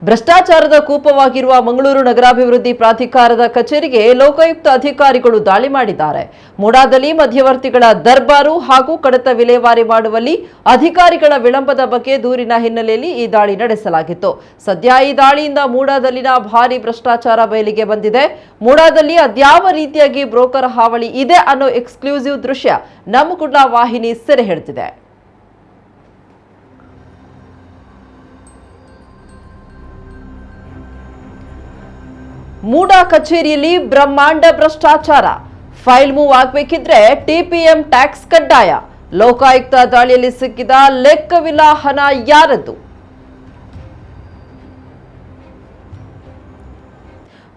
ಭ್ರಷ್ಟಾಚಾರದ ಕೂಪವಾಗಿರುವ ಮಂಗಳೂರು ನಗರಾಭಿವೃದ್ಧಿ ಪ್ರಾಧಿಕಾರದ ಕಚೇರಿಗೆ ಲೋಕಾಯುಕ್ತ ಅಧಿಕಾರಿಗಳು ದಾಳಿ ಮಾಡಿದ್ದಾರೆ. ಮೂಡಾದಲ್ಲಿ ಮಧ್ಯವರ್ತಿಗಳ ದರ್ಬಾರು ಹಾಗೂ ಕಡತ ವಿಲೇವಾರಿ ಮಾಡುವಲ್ಲಿ ಅಧಿಕಾರಿಗಳ ವಿಳಂಬದ ಬಗ್ಗೆ ದೂರಿನ ಹಿನ್ನೆಲೆಯಲ್ಲಿ ಈ ದಾಳಿ ನಡೆಸಲಾಗಿತ್ತು. ಸದ್ಯ ಈ ದಾಳಿಯಿಂದ ಮೂಡಾದಲ್ಲಿನ ಭಾರಿ ಭ್ರಷ್ಟಾಚಾರ ಬಯಲಿಗೆ ಬಂದಿದೆ. ಮೂಡಾದಲ್ಲಿ ಅದ್ಯಾವ ರೀತಿಯಾಗಿ ಬ್ರೋಕರ್ ಹಾವಳಿ ಇದೆ ಅನ್ನೋ ಎಕ್ಸ್ಕ್ಲೂಸಿವ್ ದೃಶ್ಯ ನಮ್ಮ ಕುಡ್ಲ ವಾಹಿನಿ ಸೆರೆ ಹಿಡಿದಿದೆ. ಮೂಡಾ ಕಚೇರಿಯಲ್ಲಿ ಬ್ರಹ್ಮಾಂಡ ಭ್ರಷ್ಟಾಚಾರ. ಫೈಲ್ ಮೂವ್ ಆಗಬೇಕಿದ್ರೆ ಟಿಪಿಎಂ ಟ್ಯಾಕ್ಸ್ ಕಡ್ಡಾಯ. ಲೋಕಾಯುಕ್ತ ದಾಳಿಯಲ್ಲಿ ಸಿಕ್ಕಿದ ಲೆಕ್ಕವಿಲ್ಲ ಹಣ ಯಾರದ್ದು?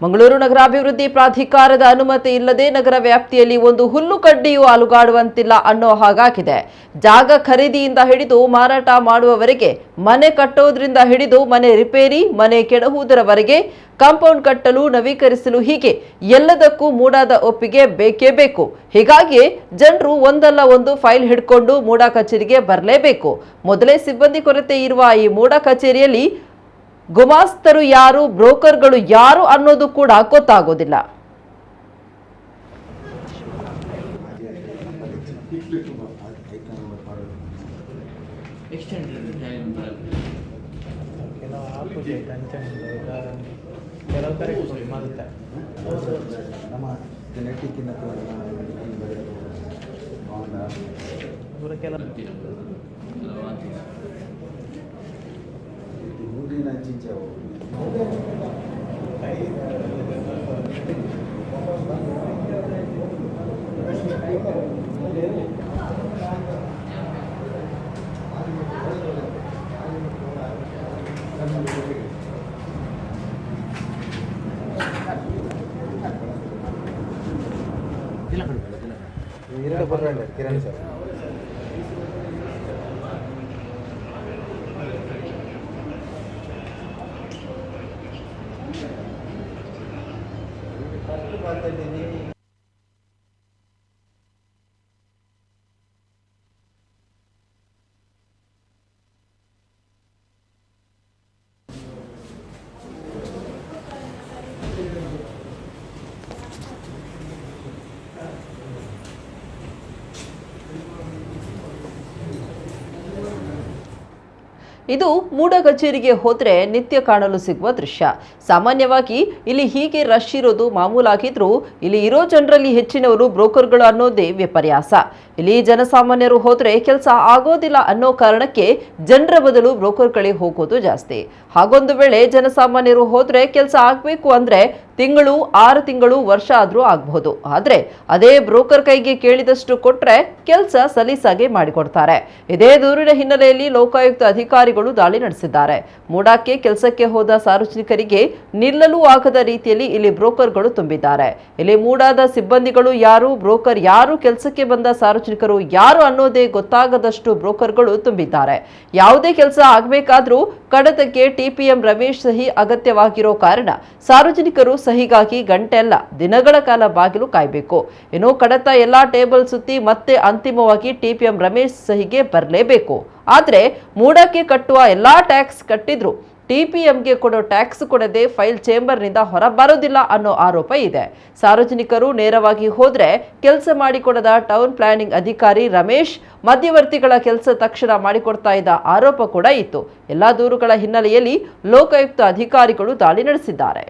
ಮಂಗಳೂರು ನಗರಾಭಿವೃದ್ಧಿ ಪ್ರಾಧಿಕಾರದ ಅನುಮತಿ ಇಲ್ಲದೆ ನಗರ ವ್ಯಾಪ್ತಿಯಲ್ಲಿ ಒಂದು ಹುಲ್ಲು ಕಡ್ಡಿಯೂ ಅಲುಗಾಡುವಂತಿಲ್ಲ ಅನ್ನೋ ಹಾಗಾಗಿದೆ. ಜಾಗ ಖರೀದಿಯಿಂದ ಹಿಡಿದು ಮಾರಾಟ ಮಾಡುವವರೆಗೆ, ಮನೆ ಕಟ್ಟೋದ್ರಿಂದ ಹಿಡಿದು ಮನೆ ರಿಪೇರಿ, ಮನೆ ಕೆಡಹುವುದರವರೆಗೆ, ಕಾಂಪೌಂಡ್ ಕಟ್ಟಲು, ನವೀಕರಿಸಲು, ಹೀಗೆ ಎಲ್ಲದಕ್ಕೂ ಮೂಡಾದ ಒಪ್ಪಿಗೆ ಬೇಕೇ ಬೇಕು. ಹೀಗಾಗಿ ಜನರು ಒಂದಲ್ಲ ಒಂದು ಫೈಲ್ ಹಿಡ್ಕೊಂಡು ಮೂಡಾ ಕಚೇರಿಗೆ ಬರಲೇಬೇಕು. ಮೊದಲೇ ಸಿಬ್ಬಂದಿ ಕೊರತೆ ಇರುವ ಈ ಮೂಡಾ ಕಚೇರಿಯಲ್ಲಿ ಗುಮಾಸ್ತರು ಯಾರು, ಬ್ರೋಕರ್ಗಳು ಯಾರು ಅನ್ನೋದು ಕೂಡ ಗೊತ್ತಾಗೋದಿಲ್ಲ. ಕಿರಣ್ ಸರ್ ಇದು ಮೂಡಾ ಕಚೇರಿಗೆ ಹೋದ್ರೆ ನಿತ್ಯ ಕಾಣಲು ಸಿಗುವ ದೃಶ್ಯ. ಸಾಮಾನ್ಯವಾಗಿ ಇಲ್ಲಿ ಹೀಗೆ ರಶ್ ಇರೋದು ಮಾಮೂಲಾಗಿದ್ರೂ ಇಲ್ಲಿ ಇರೋ ಜನರಲ್ಲಿ ಹೆಚ್ಚಿನವರು ಬ್ರೋಕರ್ಗಳು ಅನ್ನೋದೇ ವಿಪರ್ಯಾಸ. ಇಲ್ಲಿ ಜನಸಾಮಾನ್ಯರು ಹೋದ್ರೆ ಕೆಲಸ ಆಗೋದಿಲ್ಲ ಅನ್ನೋ ಕಾರಣಕ್ಕೆ ಜನರ ಬದಲು ಬ್ರೋಕರ್ಗಳೇ ಹೋಗೋದು ಜಾಸ್ತಿ. ಹಾಗೊಂದು ವೇಳೆ ಜನಸಾಮಾನ್ಯರು ಹೋದ್ರೆ ಕೆಲಸ ಆಗ್ಬೇಕು ಅಂದ್ರೆ ತಿಂಗಳು, 6 ತಿಂಗಳು, ವರ್ಷ ಆದ್ರೂ ಆಗಬಹುದು. ಆದ್ರೆ ಅದೇ ಬ್ರೋಕರ್ ಕೈಗೆ ಕೇಳಿದಷ್ಟು ಕೊಟ್ರೆ ಕೆಲಸ ಸಲೀಸಾಗಿ ಮಾಡಿಕೊಡ್ತಾರೆ. ಇದೇ ದೂರಿನ ಹಿನ್ನೆಲೆಯಲ್ಲಿ ಲೋಕಾಯುಕ್ತ ಅಧಿಕಾರಿಗಳು ದಾಳಿ ನಡೆಸಿದ್ದಾರೆ. ಮೂಡಾಕ್ಕೆ ಕೆಲಸಕ್ಕೆ ಹೋದ ಸಾರ್ವಜನಿಕರಿಗೆ ನಿಲ್ಲಲು ಆಗದ ರೀತಿಯಲ್ಲಿ ಇಲ್ಲಿ ಬ್ರೋಕರ್ಗಳು ತುಂಬಿದ್ದಾರೆ. ಇಲ್ಲಿ ಮೂಡಾದ ಸಿಬ್ಬಂದಿಗಳು ಯಾರು, ಬ್ರೋಕರ್ ಯಾರು, ಕೆಲಸಕ್ಕೆ ಬಂದ ಸಾರ್ವಜನಿಕರು ಯಾರು ಅನ್ನೋದೇ ಗೊತ್ತಾಗದಷ್ಟು ಬ್ರೋಕರ್ಗಳು ತುಂಬಿದ್ದಾರೆ. ಯಾವುದೇ ಕೆಲಸ ಆಗಬೇಕಾದ್ರೂ ಕಡತಕ್ಕೆ ಟಿಪಿಎಂ ರಮೇಶ್ ಸಹಿ ಅಗತ್ಯವಾಗಿರೋ ಕಾರಣ ಸಾರ್ವಜನಿಕರು ಸಹಿಗಾಗಿ ಗಂಟೆಲ್ಲ, ದಿನಗಳ ಕಾಲ ಬಾಗಿಲು ಕಾಯಬೇಕು. ಇನ್ನು ಕಡತ ಎಲ್ಲಾ ಟೇಬಲ್ ಸುತ್ತಿ ಮತ್ತೆ ಅಂತಿಮವಾಗಿ ಟಿಪಿಎಂ ರಮೇಶ್ ಸಹಿಗೆ ಬರಲೇಬೇಕು. ಆದ್ರೆ ಮೂಡಾಕ್ಕೆ ಕಟ್ಟುವ ಎಲ್ಲಾ ಟ್ಯಾಕ್ಸ್ ಕಟ್ಟಿದ್ರು ಟಿಪಿಎಂಗೆ ಕೊಡೋ ಟ್ಯಾಕ್ಸ್ ಕೊಡದೆ ಫೈಲ್ ಚೇಂಬರ್ನಿಂದ ಹೊರಬರೋದಿಲ್ಲ ಅನ್ನೋ ಆರೋಪ ಇದೆ. ಸಾರ್ವಜನಿಕರು ನೇರವಾಗಿ ಹೋದ್ರೆ ಕೆಲಸ ಮಾಡಿಕೊಡದ ಟೌನ್ ಪ್ಲಾನಿಂಗ್ ಅಧಿಕಾರಿ ರಮೇಶ್ ಮಧ್ಯವರ್ತಿಗಳ ಕೆಲಸ ತಕ್ಷಣ ಮಾಡಿಕೊಡ್ತಾ ಇದ್ದ ಆರೋಪ ಕೂಡ ಇತ್ತು. ಎಲ್ಲಾ ದೂರುಗಳ ಹಿನ್ನೆಲೆಯಲ್ಲಿ ಲೋಕಾಯುಕ್ತ ಅಧಿಕಾರಿಗಳು ದಾಳಿ ನಡೆಸಿದ್ದಾರೆ.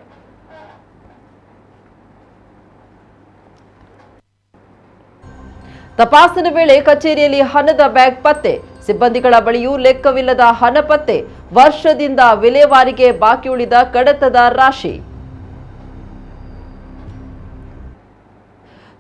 ತಪಾಸಣೆ ವೇಳೆ ಕಚೇರಿಯಲ್ಲಿ ಹಣದ ಬ್ಯಾಗ್ ಪತ್ತೆ. ಸಿಬ್ಬಂದಿಗಳ ಬಳಿಯೂ ಲೆಕ್ಕವಿಲ್ಲದ ಹಣ ಪತ್ತೆ. ವರ್ಷದಿಂದ ವಿಲೇವಾರಿಗೆ ಬಾಕಿ ಉಳಿದ ಕಡತದ ರಾಶಿ.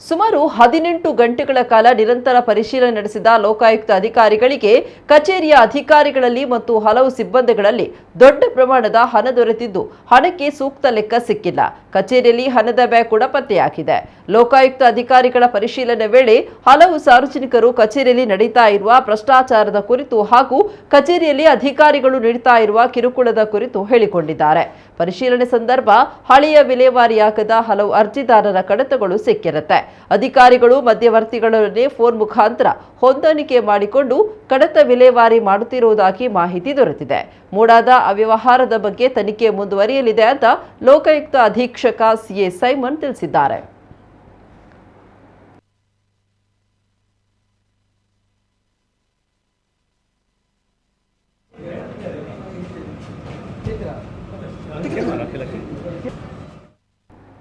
ಸುಮಾರು 18 ಗಂಟೆಗಳ ಕಾಲ ನಿರಂತರ ಪರಿಶೀಲನೆ ನಡೆಸಿದ ಲೋಕಾಯುಕ್ತ ಅಧಿಕಾರಿಗಳಿಗೆ ಕಚೇರಿಯ ಅಧಿಕಾರಿಗಳಲ್ಲಿ ಮತ್ತು ಹಲವು ಸಿಬ್ಬಂದಿಗಳಲ್ಲಿ ದೊಡ್ಡ ಪ್ರಮಾಣದ ಹಣ ದೊರೆತಿದ್ದು ಹಣಕ್ಕೆ ಸೂಕ್ತ ಲೆಕ್ಕ ಸಿಕ್ಕಿಲ್ಲ. ಕಚೇರಿಯಲ್ಲಿ ಹಣದ ಬ್ಯಾಗ್ ಕೂಡ ಪತ್ತೆಯಾಗಿದೆ. ಲೋಕಾಯುಕ್ತ ಅಧಿಕಾರಿಗಳ ಪರಿಶೀಲನೆ ವೇಳೆ ಹಲವು ಸಾರ್ವಜನಿಕರು ಕಚೇರಿಯಲ್ಲಿ ನಡೀತಾ ಇರುವ ಭ್ರಷ್ಟಾಚಾರದ ಕುರಿತು ಹಾಗೂ ಕಚೇರಿಯಲ್ಲಿ ಅಧಿಕಾರಿಗಳು ನೀಡುತ್ತಾ ಇರುವ ಕಿರುಕುಳದ ಕುರಿತು ಹೇಳಿಕೊಂಡಿದ್ದಾರೆ. ಪರಿಶೀಲನೆ ಸಂದರ್ಭ ಹಳೆಯ ವಿಲೇವಾರಿಯಾಗದ ಹಲವು ಅರ್ಜಿದಾರರ ಕಡತಗಳು ಸಿಕ್ಕಿರುತ್ತೆ. ಅಧಿಕಾರಿಗಳು ಮಧ್ಯವರ್ತಿಗಳನ್ನೇ ಫೋನ್ ಮುಖಾಂತರ ಹೊಂದಾಣಿಕೆ ಮಾಡಿಕೊಂಡು ಕಡತ ವಿಲೇವಾರಿ ಮಾಡುತ್ತಿರುವುದಾಗಿ ಮಾಹಿತಿ ದೊರೆತಿದೆ. ಮೂಡಾದ ಅವ್ಯವಹಾರದ ಬಗ್ಗೆ ತನಿಖೆ ಮುಂದುವರಿಯಲಿದೆ ಅಂತ ಲೋಕಾಯುಕ್ತ ಅಧೀಕ್ಷಕ ಸಿಎ ಸೈಮನ್ ತಿಳಿಸಿದ್ದಾರೆ.